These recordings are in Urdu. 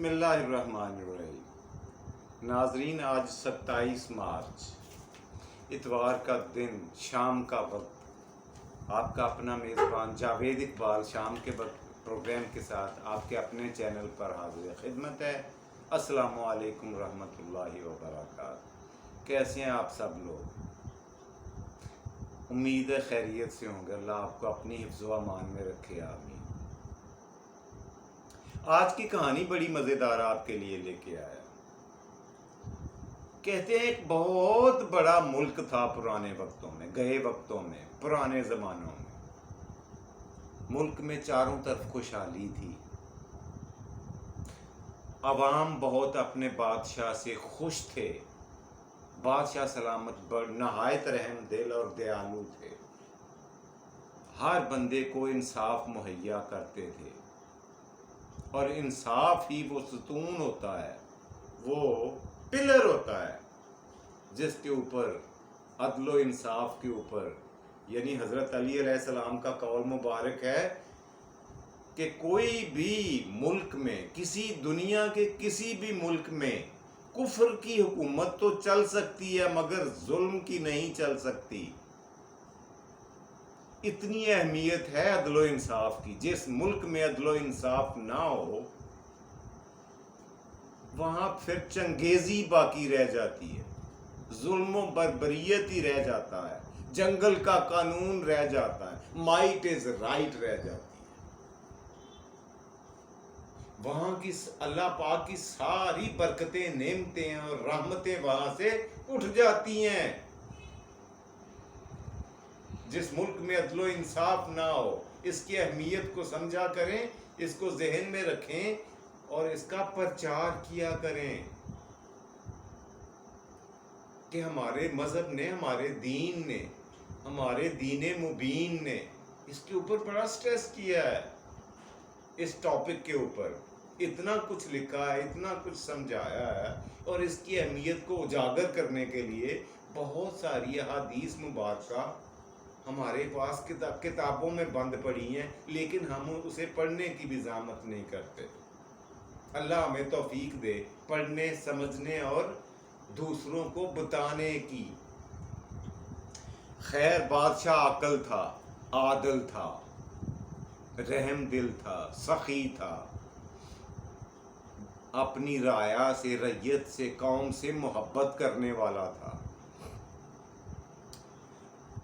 بسم اللہ الرحمن الرحیم۔ ناظرین، آج 27 مارچ اتوار کا دن، شام کا وقت، آپ کا اپنا میزبان جاوید اقبال شام کے وقت پروگرام کے ساتھ آپ کے اپنے چینل پر حاضر خدمت ہے۔ السلام علیکم ورحمۃ اللہ وبرکاتہ۔ کیسے ہیں آپ سب لوگ؟ امید ہے خیریت سے ہوں گے۔ اللہ آپ کو اپنی حفظ و امان میں رکھے، آمین۔ آج کی کہانی بڑی مزیدار آپ کے لیے لے کے آیا۔ کہتے ہیں ایک بہت بڑا ملک تھا پرانے وقتوں میں، گئے وقتوں میں، پرانے زمانوں میں۔ ملک میں چاروں طرف خوشحالی تھی، عوام بہت اپنے بادشاہ سے خوش تھے، بادشاہ سلامت نہایت رحم دل اور دیالو تھے، ہر بندے کو انصاف مہیا کرتے تھے، اور انصاف ہی وہ ستون ہوتا ہے، وہ پلر ہوتا ہے جس کے اوپر عدل و انصاف کے اوپر، یعنی حضرت علی علیہ السلام کا قول مبارک ہے کہ کوئی بھی ملک میں، دنیا کے کسی بھی ملک میں کفر کی حکومت تو چل سکتی ہے مگر ظلم کی نہیں چل سکتی۔ اتنی اہمیت ہے عدل و انصاف کی۔ جس ملک میں عدل و انصاف نہ ہو وہاں پھر چنگیزی باقی رہ جاتی ہے، ظلم و بربریت ہی رہ جاتا ہے، جنگل کا قانون رہ جاتا ہے، مائٹ از رائٹ رہ جاتی ہے۔ وہاں کی اللہ پاک کی ساری برکتیں، نعمتیں اور رحمتیں وہاں سے اٹھ جاتی ہیں۔ جس ملک میں عدل و انصاف نہ ہو، اس کی اہمیت کو سمجھا کریں، اس کو ذہن میں رکھیں اور اس کا پرچار کیا کریں کہ ہمارے مذہب نے، ہمارے دین مبین نے اس کے اوپر بڑا سٹریس کیا ہے۔ اس ٹاپک کے اوپر اتنا کچھ لکھا ہے، اتنا کچھ سمجھایا ہے، اور اس کی اہمیت کو اجاگر کرنے کے لیے بہت ساری احادیث مبارکہ ہمارے پاس کتابوں میں بند پڑی ہیں، لیکن ہم اسے پڑھنے کی بھی زحمت نہیں کرتے۔ اللہ ہمیں توفیق دے پڑھنے، سمجھنے اور دوسروں کو بتانے کی۔ خیر، بادشاہ عاقل تھا، عادل تھا، رحم دل تھا، سخی تھا، اپنی رعایا سے، رعیت سے، قوم سے محبت کرنے والا تھا۔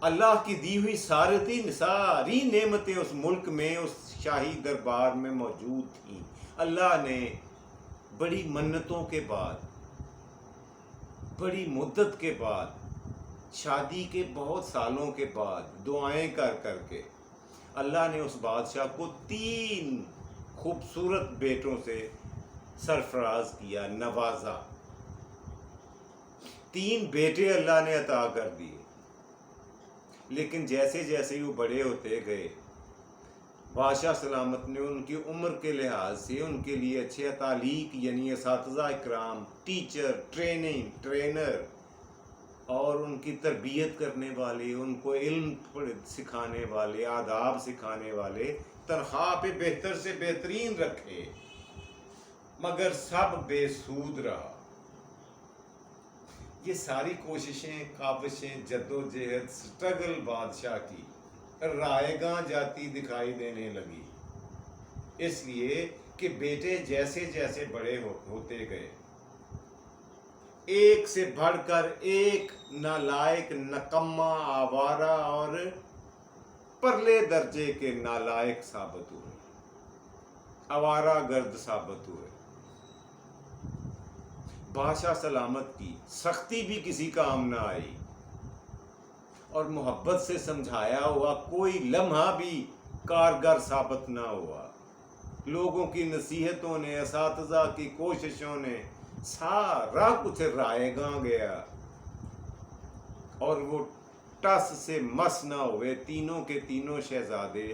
اللہ کی دی ہوئی ساری نعمتیں اس ملک میں، اس شاہی دربار میں موجود تھیں۔ اللہ نے بڑی منتوں کے بعد، بڑی مدت کے بعد، شادی کے بہت سالوں کے بعد، دعائیں کر کے اللہ نے اس بادشاہ کو 3 خوبصورت بیٹوں سے سرفراز کیا، نوازا۔ 3 بیٹے اللہ نے عطا کر دیے۔ لیکن جیسے جیسے وہ بڑے ہوتے گئے، بادشاہ سلامت نے ان کی عمر کے لحاظ سے ان کے لیے اچھے تعلیق، یعنی اساتذہ اکرام، ٹیچر، ٹرینر اور ان کی تربیت کرنے والے، ان کو علم سکھانے والے، آداب سکھانے والے، تنخواہ پہ بہتر سے بہترین رکھے، مگر سب بے سود رہا۔ یہ ساری کوششیں، کاوشیں، جدوجہد، سٹرگل بادشاہ کی رائے گاں جاتی دکھائی دینے لگی، اس لیے کہ بیٹے جیسے جیسے بڑے ہوتے گئے، ایک سے بڑھ کر ایک نالائق، نکما، آوارہ اور پرلے درجے کے نالائق ثابت ہوئے، آوارہ گرد ثابت ہوئے۔ بادشاہ سلامت کی سختی بھی کسی کام نہ آئی، اور محبت سے سمجھایا ہوا کوئی لمحہ بھی کارگر ثابت نہ ہوا۔ لوگوں کی نصیحتوں نے، اساتذہ کی کوششوں نے سارا کچھ رائے گاں گیا، اور وہ ٹس سے مس نہ ہوئے۔ تینوں کے تینوں شہزادے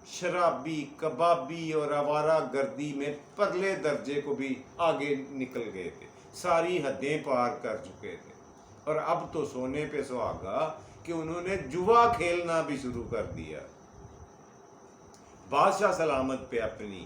شرابی، کبابی اور آوارہ گردی میں پرلے درجے کو بھی آگے نکل گئے تھے، ساری حدیں پار کر چکے تھے، اور اب تو سونے پہ سہاگا کہ انہوں نے جوا کھیلنا بھی شروع کر دیا۔ بادشاہ سلامت پہ اپنی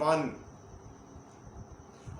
1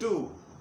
2,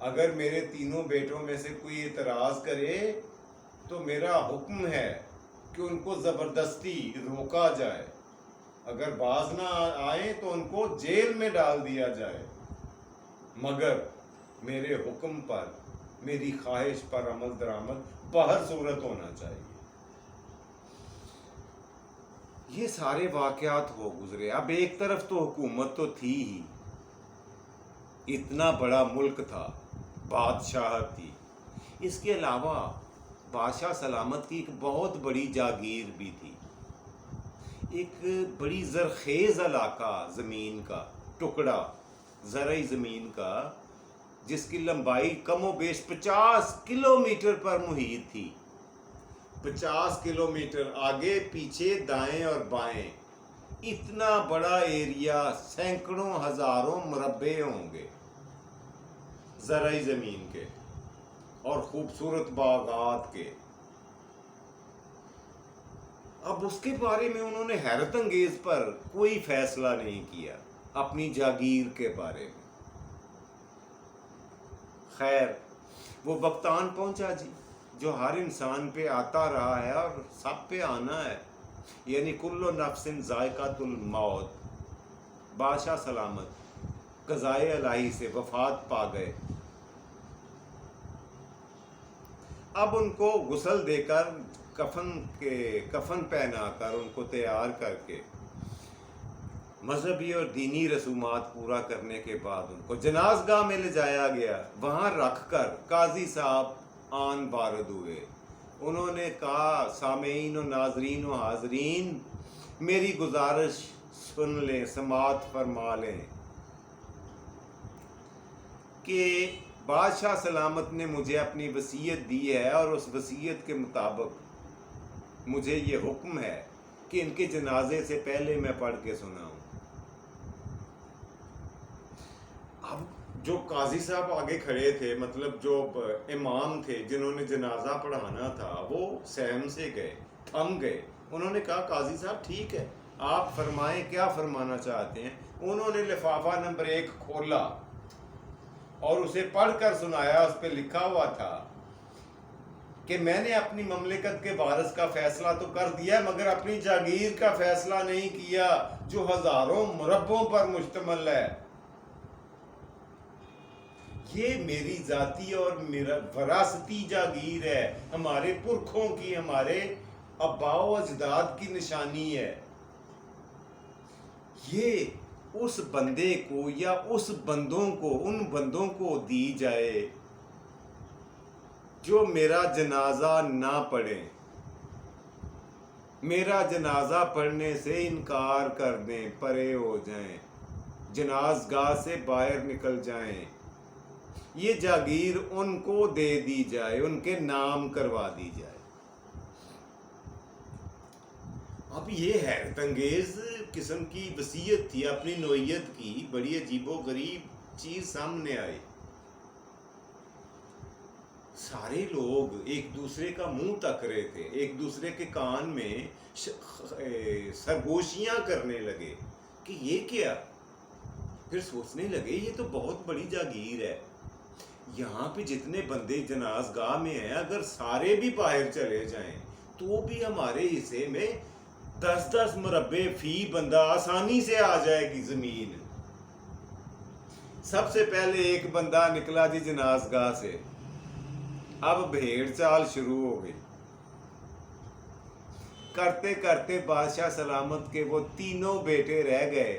اگر میرے تینوں بیٹوں میں سے کوئی اعتراض کرے تو میرا حکم ہے کہ ان کو زبردستی روکا جائے، اگر باز نہ آئیں تو ان کو جیل میں ڈال دیا جائے، مگر میرے حکم پر، میری خواہش پر عمل درآمد بہر صورت ہونا چاہیے۔ یہ سارے واقعات ہو گزرے۔ اب ایک طرف تو حکومت تو تھی ہی، اتنا بڑا ملک تھا، بادشاہت تھی، اس کے علاوہ بادشاہ سلامت کی ایک بہت بڑی جاگیر بھی تھی، ایک بڑی زرخیز علاقہ، زمین کا ٹکڑا، زرعی زمین کا، جس کی لمبائی کم و بیش 50 کلومیٹر پر محیط تھی۔ 50 کلومیٹر آگے پیچھے دائیں اور بائیں، اتنا بڑا ایریا، سینکڑوں ہزاروں مربع ہوں گے زرعی زمین کے اور خوبصورت باغات کے۔ اب اس کے بارے میں انہوں نے حیرت انگیز پر کوئی فیصلہ نہیں کیا اپنی جاگیر کے بارے میں۔ خیر، وہ وقت آن پہنچا جی، جو ہر انسان پہ آتا رہا ہے اور سب پہ آنا ہے، یعنی کل نفس ذائقۃ الموت۔ بادشاہ سلامت قضائے الہی سے وفات پا گئے۔ اب ان کو غسل دے کر، کفن پہنا کر، ان کو تیار کر کے، مذہبی اور دینی رسومات پورا کرنے کے بعد ان کو جنازگاہ میں لے جایا گیا۔ وہاں رکھ کر قاضی صاحب آن بارد ہوئے۔ انہوں نے کہا، سامعین و ناظرین و حاضرین، میری گزارش سن لیں، سماعت فرما لیں کہ بادشاہ سلامت نے مجھے اپنی وصیت دی ہے، اور اس وصیت کے مطابق مجھے یہ حکم ہے کہ ان کے جنازے سے پہلے میں پڑھ کے سناؤں۔ اب جو قاضی صاحب آگے کھڑے تھے، مطلب جو امام تھے جنہوں نے جنازہ پڑھانا تھا، وہ سہم سے گئے، تھم گئے۔ انہوں نے کہا، قاضی صاحب ٹھیک ہے، آپ فرمائیں، کیا فرمانا چاہتے ہیں؟ انہوں نے لفافہ نمبر 1 کھولا اور اسے پڑھ کر سنایا۔ اس پہ لکھا ہوا تھا کہ میں نے اپنی مملکت کے وارث کا فیصلہ تو کر دیا، مگر اپنی جاگیر کا فیصلہ نہیں کیا، جو ہزاروں مربعوں پر مشتمل ہے۔ یہ میری ذاتی اور میرا وراثتی جاگیر ہے، ہمارے پرکھوں کی، ہمارے آباء و اجداد کی نشانی ہے۔ یہ اس بندے کو یا اس بندوں کو، ان بندوں کو دی جائے جو میرا جنازہ نہ پڑھیں، میرا جنازہ پڑھنے سے انکار کر دیں، پرے ہو جائیں، جنازگاہ سے باہر نکل جائیں۔ یہ جاگیر ان کو دے دی جائے، ان کے نام کروا دی جائے۔ اب یہ حیرت انگیز قسم کی وصیت تھی، اپنی نوعیت کی بڑی عجیب و غریب چیز سامنے آئی۔ سارے لوگ ایک دوسرے کا منہ تک رہے تھے، ایک دوسرے کے کان میں سرگوشیاں کرنے لگے کہ یہ کیا؟ پھر سوچنے لگے، یہ تو بہت بڑی جاگیر ہے، یہاں پہ جتنے بندے جنازگاہ میں ہیں، اگر سارے بھی باہر چلے جائیں تو بھی ہمارے حصے میں 10 مربع فی بندہ آسانی سے آ جائے گی زمین۔ سب سے پہلے ایک بندہ نکلا جی جنازگاہ سے۔ اب بھیڑ چال شروع ہو گئی، کرتے کرتے بادشاہ سلامت کے وہ تینوں بیٹے رہ گئے۔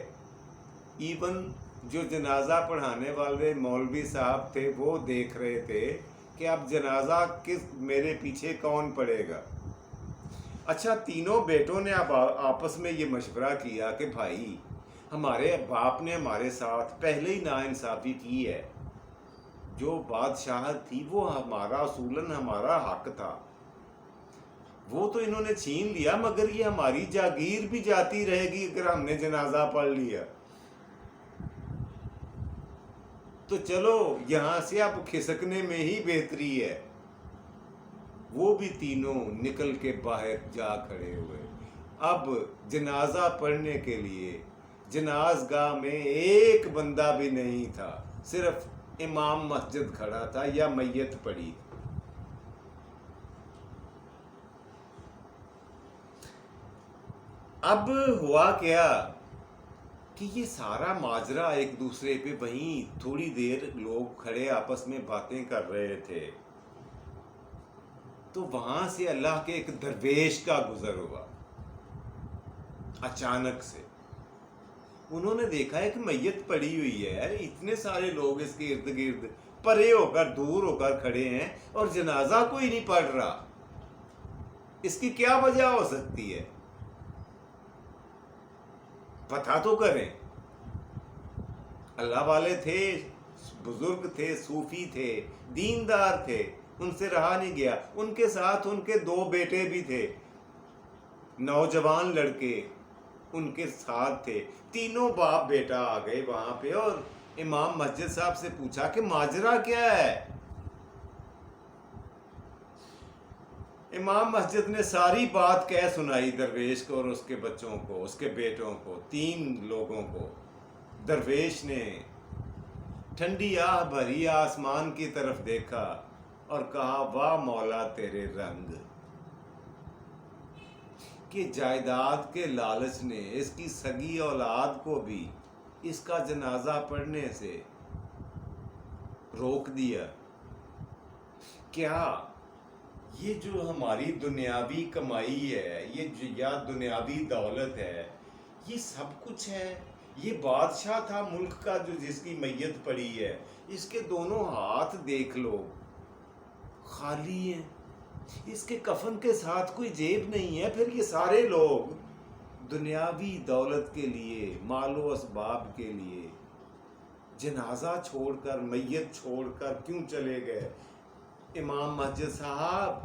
ایون جو جنازہ پڑھانے والے مولوی صاحب تھے، وہ دیکھ رہے تھے کہ اب جنازہ میرے پیچھے کون پڑے گا۔ اچھا، تینوں بیٹوں نے اب آپس میں یہ مشورہ کیا کہ بھائی، ہمارے باپ نے ہمارے ساتھ پہلے ہی ناانصافی کی ہے، جو بادشاہت تھی وہ ہمارا اصولاً ہمارا حق تھا، وہ تو انہوں نے چھین لیا، مگر یہ ہماری جاگیر بھی جاتی رہے گی اگر ہم نے جنازہ پڑھ لیا۔ تو چلو یہاں سے اب کھسکنے میں ہی بہتری ہے۔ وہ بھی تینوں نکل کے باہر جا کھڑے ہوئے۔ اب جنازہ پڑھنے کے لیے جنازگاہ میں ایک بندہ بھی نہیں تھا، صرف امام مسجد کھڑا تھا یا میت پڑی. اب ہوا کیا کہ یہ سارا ماجرا ایک دوسرے پہ وہیں تھوڑی دیر لوگ کھڑے آپس میں باتیں کر رہے تھے تو وہاں سے اللہ کے ایک درویش کا گزر ہوا. اچانک سے انہوں نے دیکھا ہے کہ میت پڑی ہوئی ہے, اتنے سارے لوگ اس کے ارد گرد پرے ہو کر دور ہو کر کھڑے ہیں اور جنازہ کوئی نہیں پڑھ رہا. اس کی کیا وجہ ہو سکتی ہے؟ پتہ تو کریں. اللہ والے تھے, بزرگ تھے, صوفی تھے, دیندار تھے, ان سے رہا نہیں گیا. ان کے ساتھ ان کے 2 بیٹے بھی تھے, نوجوان لڑکے ان کے ساتھ تھے. تینوں باپ بیٹا آ گئے وہاں پہ اور امام مسجد صاحب سے پوچھا کہ ماجرا کیا ہے. امام مسجد نے ساری بات کہہ سنائی درویش کو اور اس کے بچوں کو, اس کے بیٹوں کو, 3 لوگوں کو. درویش نے ٹھنڈی آہ بھری آسمان کی طرف دیکھا اور کہا واہ مولا تیرے رنگ, کہ جائیداد کے لالچ نے اس کی سگی اولاد کو بھی اس کا جنازہ پڑھنے سے روک دیا. کیا یہ جو ہماری دنیاوی کمائی ہے, یہ یا دنیاوی دولت ہے, یہ سب کچھ ہے؟ یہ بادشاہ تھا ملک کا جو جس کی میت پڑی ہے, اس کے دونوں ہاتھ دیکھ لو خالی ہیں, اس کے کفن کے ساتھ کوئی جیب نہیں ہے. پھر یہ سارے لوگ دنیاوی دولت کے لیے, مال و اسباب کے لیے جنازہ چھوڑ کر, میت چھوڑ کر کیوں چلے گئے؟ امام مسجد صاحب,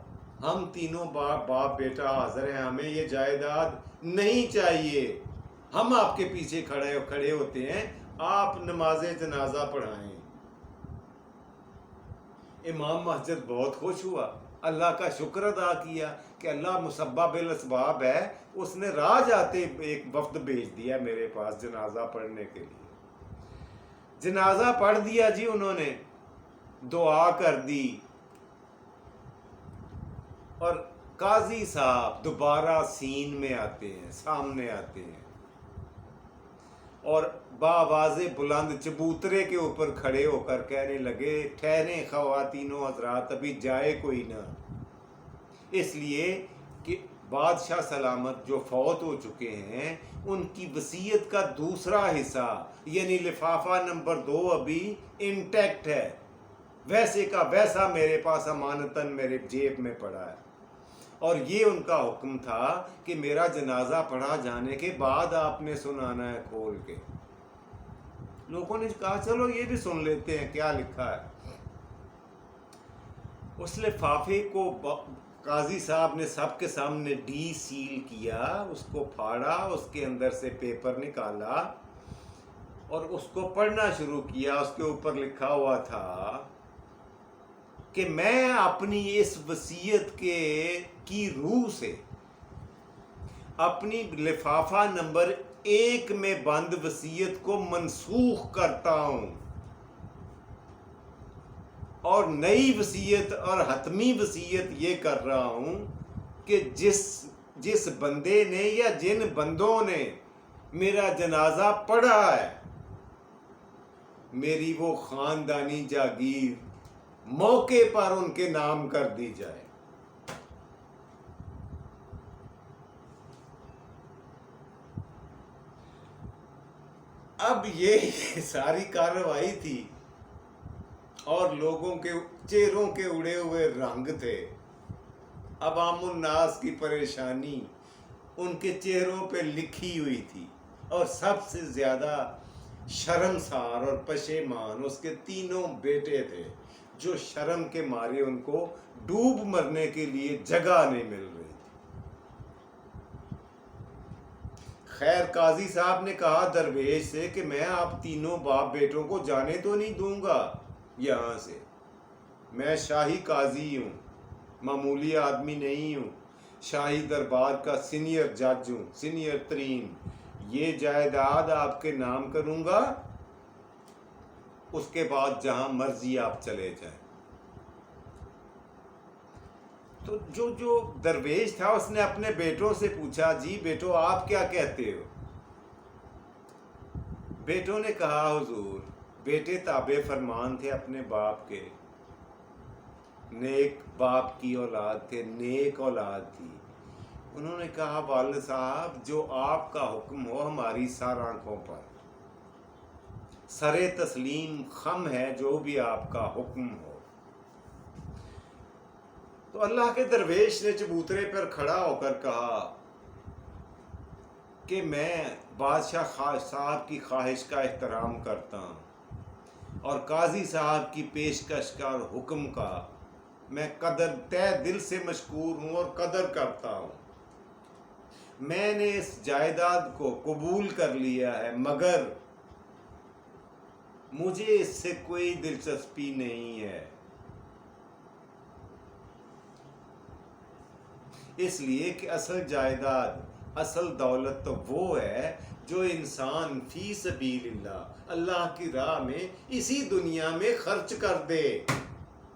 ہم تینوں باپ بیٹا حاضر ہیں, ہمیں یہ جائیداد نہیں چاہیے, ہم آپ کے پیچھے کھڑے ہوتے ہیں, آپ نماز جنازہ پڑھائیں. امام مسجد بہت خوش ہوا, اللہ کا شکر ادا کیا کہ اللہ مسبب الاسباب ہے, اس نے راہ جاتے ایک وفد بھیج دیا میرے پاس جنازہ پڑھنے کے لیے. جنازہ پڑھ دیا جی انہوں نے, دعا کر دی, اور قاضی صاحب دوبارہ سین میں آتے ہیں, سامنے آتے ہیں, اور بآواز بلند چبوترے کے اوپر کھڑے ہو کر کہنے لگے ٹھہریں خواتینوں حضرات, ابھی جائے کوئی نہ, اس لیے کہ بادشاہ سلامت جو فوت ہو چکے ہیں ان کی وصیت کا دوسرا حصہ یعنی لفافہ نمبر 2 ابھی انٹیکٹ ہے, ویسے کا ویسا میرے پاس امانتاً میرے جیب میں پڑا ہے. اور یہ ان کا حکم تھا کہ میرا جنازہ پڑھا جانے کے بعد آپ نے سنانا ہے کھول کے. لوگوں نے کہا چلو یہ بھی سن لیتے ہیں کیا لکھا ہے. اس لفافے کو قاضی صاحب نے سب کے سامنے ڈی سیل کیا, اس کو پھاڑا, اس کے اندر سے پیپر نکالا اور اس کو پڑھنا شروع کیا. اس کے اوپر لکھا ہوا تھا کہ میں اپنی اس وصیت کی روح سے اپنی لفافہ نمبر 1 میں بند وصیت کو منسوخ کرتا ہوں, اور نئی وصیت اور حتمی وصیت یہ کر رہا ہوں کہ جس بندے نے یا جن بندوں نے میرا جنازہ پڑھا ہے, میری وہ خاندانی جاگیر موقع پر ان کے نام کر دی جائے. اب یہ ساری کارروائی تھی اور لوگوں کے چہروں کے اڑے ہوئے رنگ تھے, عوام الناس کی پریشانی ان کے چہروں پہ لکھی ہوئی تھی, اور سب سے زیادہ شرمسار اور پشیمان اس کے 3 بیٹے تھے جو شرم کے مارے ان کو ڈوب مرنے کے لیے جگہ نہیں مل رہی تھی. خیر قاضی صاحب نے کہا درویش سے کہ میں آپ 3 باپ بیٹوں کو جانے تو نہیں دوں گا یہاں سے, میں شاہی قاضی ہوں, معمولی آدمی نہیں ہوں, شاہی دربار کا سینئر جج ہوں, سینئر ترین. یہ جائیداد آپ کے نام کروں گا, اس کے بعد جہاں مرضی آپ چلے جائیں. تو جو درویش تھا اس نے اپنے بیٹوں سے پوچھا جی بیٹو آپ کیا کہتے ہو؟ بیٹوں نے کہا حضور بیٹے تابع فرمان تھے اپنے باپ کے، نیک باپ کی اولاد تھے، نیک اولاد تھی. انہوں نے کہا والد صاحب جو آپ کا حکم ہو ہماری سر آنکھوں پر، سر تسلیم خم ہے جو بھی آپ کا حکم ہو. تو اللہ کے درویش نے چبوترے پر کھڑا ہو کر کہا کہ میں بادشاہ صاحب کی خواہش کا احترام کرتا ہوں اور قاضی صاحب کی پیشکش کا اور حکم کا میں قدر تہ دل سے مشکور ہوں اور قدر کرتا ہوں. میں نے اس جائیداد کو قبول کر لیا ہے مگر مجھے اس سے کوئی دلچسپی نہیں ہے، اس لیے کہ اصل جائیداد، اصل دولت تو وہ ہے جو انسان فی سبیل اللہ کی راہ میں اسی دنیا میں خرچ کر دے،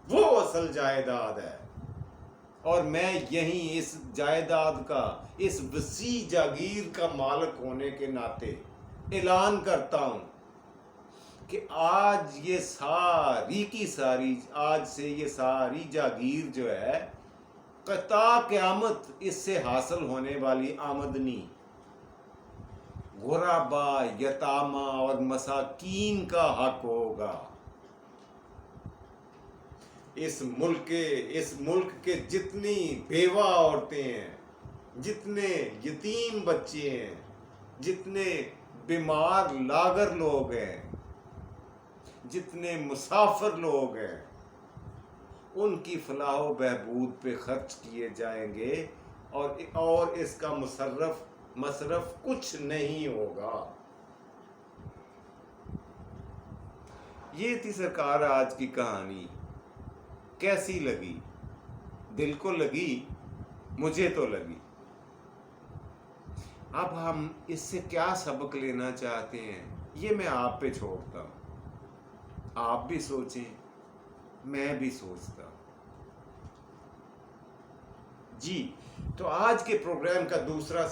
وہ اصل جائیداد ہے. اور میں یہیں اس جائیداد کا، اس وسیع جاگیر کا مالک ہونے کے ناطے اعلان کرتا ہوں کہ آج یہ ساری کی ساری، آج سے یہ ساری جاگیر جو ہے قطع قیامت اس سے حاصل ہونے والی آمدنی غربا، یتامہ اور مساکین کا حق ہوگا. اس ملک کے جتنی بیوہ عورتیں ہیں، جتنے یتیم بچے ہیں، جتنے بیمار لاغر لوگ ہیں، جتنے مسافر لوگ ہیں، ان کی فلاح و بہبود پہ خرچ کیے جائیں گے اور اس کا مصرف کچھ نہیں ہوگا. یہ تھی سرکار آج کی کہانی. کیسی لگی؟ دل کو لگی؟ مجھے تو لگی. اب ہم اس سے کیا سبق لینا چاہتے ہیں یہ میں آپ پہ چھوڑتا ہوں. آپ بھی سوچیں، میں بھی سوچتا ہوں. جی تو آج کے پروگرام کا دوسرا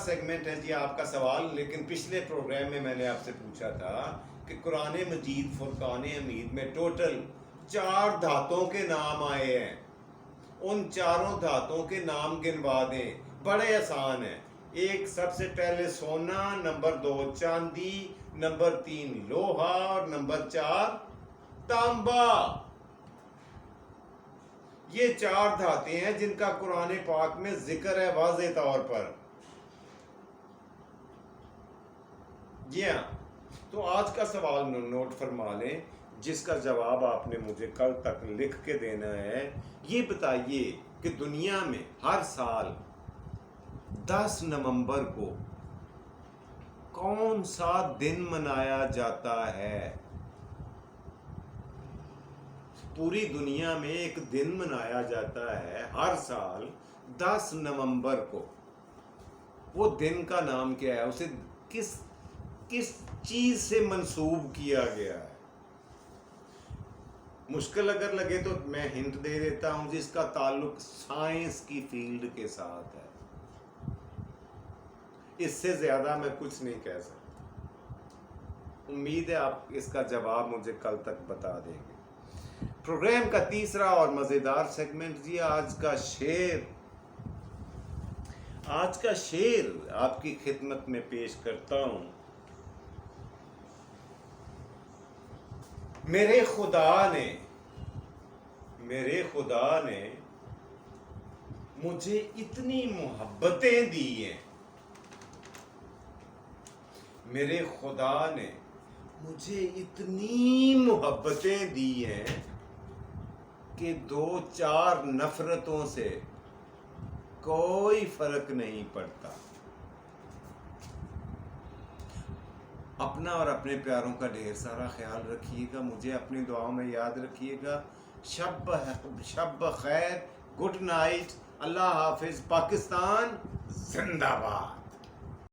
سیگمنٹ ہے جی آپ کا سوال. لیکن پچھلے پروگرام میں نے آپ سے پوچھا تھا کہ قرآن مجید فرقان حمید میں ٹوٹل 4 دھاتوں کے نام آئے ہیں. ان 4 دھاتوں کے نام گنوا دیں، بڑے آسان ہیں. ایک سب سے پہلے سونا، نمبر 2 چاندی، نمبر 3 لوہا اور نمبر 4 تانبا. یہ 4 دھاتیں ہیں جن کا قرآن پاک میں ذکر ہے واضح طور پر. جی ہاں، تو آج کا سوال نوٹ فرما لیں جس کا جواب آپ نے مجھے کل تک لکھ کے دینا ہے. یہ بتائیے کہ دنیا میں ہر سال 10 نومبر کو کون سا دن منایا جاتا ہے؟ پوری دنیا میں ایک دن منایا جاتا ہے ہر سال 10 نومبر کو. وہ دن کا نام کیا ہے؟ اسے کس چیز سے منسوب کیا گیا ہے؟ مشکل اگر لگے تو میں ہنٹ دے دیتا ہوں جس کا تعلق سائنس کی فیلڈ کے ساتھ ہے. اس سے زیادہ میں کچھ نہیں کہہ سکتا. امید ہے آپ اس کا جواب مجھے کل تک بتا دیں گے. پروگرام کا تیسرا اور مزیدار سیگمنٹ جی آج کا شعر آپ کی خدمت میں پیش کرتا ہوں. میرے خدا نے مجھے اتنی محبتیں دی ہیں. میرے خدا نے مجھے اتنی محبتیں دی ہیں کہ 2-4 نفرتوں سے کوئی فرق نہیں پڑتا. اپنا اور اپنے پیاروں کا ڈھیر سارا خیال رکھیے گا. مجھے اپنی دعاؤں میں یاد رکھیے گا. شب خیر، گڈ نائٹ، اللہ حافظ. پاکستان زندہ باد.